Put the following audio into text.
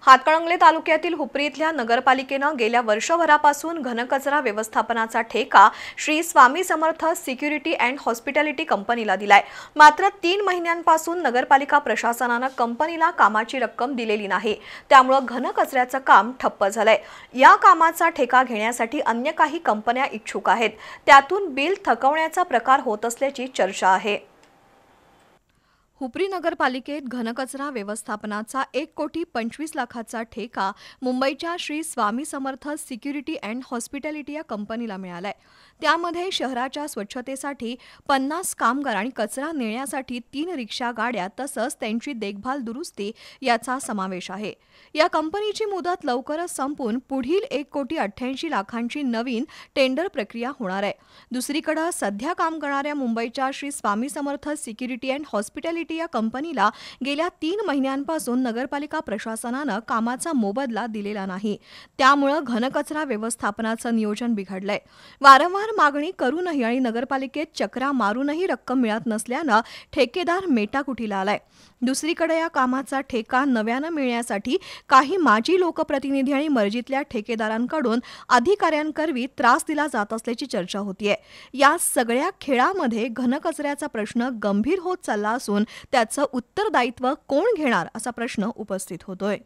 हातकणंगले तालुक्यातील हुपरी इथल्या नगरपालिकेनं गेल्या वर्षभरापासून घनकचरा व्यवस्थापनाचा ठेका Shri Swami Samarth security and hospitality कंपनीला दिलाय। मात्र 3 महिन्यांपासून नगरपालिका प्रशासनानं कंपनीला कामाची रक्कम दिलेली नाही। त्यामुळे घनकचऱ्याचं काम ठप्प झालंय। या कामाचा ठेका घेण्यासाठी अन्य काही कंपन्या इच्छुक आहेत। त्यातून बिल थकवण्याचा प्रकार होत असल्याची चर्चा आहे। हुपरी नगरपालिकेत घनकचरा व्यवस्थापनाचा 1,25,00,000चा ठेका मुंबईच्या Shri Swami Samarth security and hospitality या कंपनीला मिळालाय। त्यामध्ये शहराच्या स्वच्छतेसाठी 50 कामगार आणि कचरा नेण्यासाठी 3 रिक्षा गाड्या तसंच त्यांची देखभाल दुरुस्ती याचा समावेश आहे। या कंपनीची मुदत लवकरच संपून पुढील 1,88,00,000ची नवीन टेंडर प्रक्रिया होणार आहे। दुसरीकडे सध्या काम करणाऱ्या मुंबईच्या Shri Swami Samarth security and hospitality या कंपनीला गेल्या 3 महिन्यांपासून नगरपालिका प्रशासनानं कामाचा मोबदला दिलेला नाही। त्यामुळे घनकचरा व्यवस्थापनाचं नियोजन बिघडलंय। वारंवार मागणी करूनही आणि नगरपालिकेत चक्रा मारूनही रक्कम मिळत नसल्यानं ठेकेदार मेटाकुटीला आलाय। दुसरीकडे या कामाचा ठेका नव्यानं मिळण्यासाठी काही माजी लोकप्रतिनिधी आणि मर्जीतल्या ठेकेदारांकडून अधिकाऱ्यांकरवी त्रास दिला जात असल्याची चर्चा होतीये। या सगळ्या खेळामध्ये घनकचऱ्याचा प्रश्न गंभीर होत चालला असून त्याचं उत्तरदायित्व कोण घेणार असा प्रश्न उपस्थित होतोय।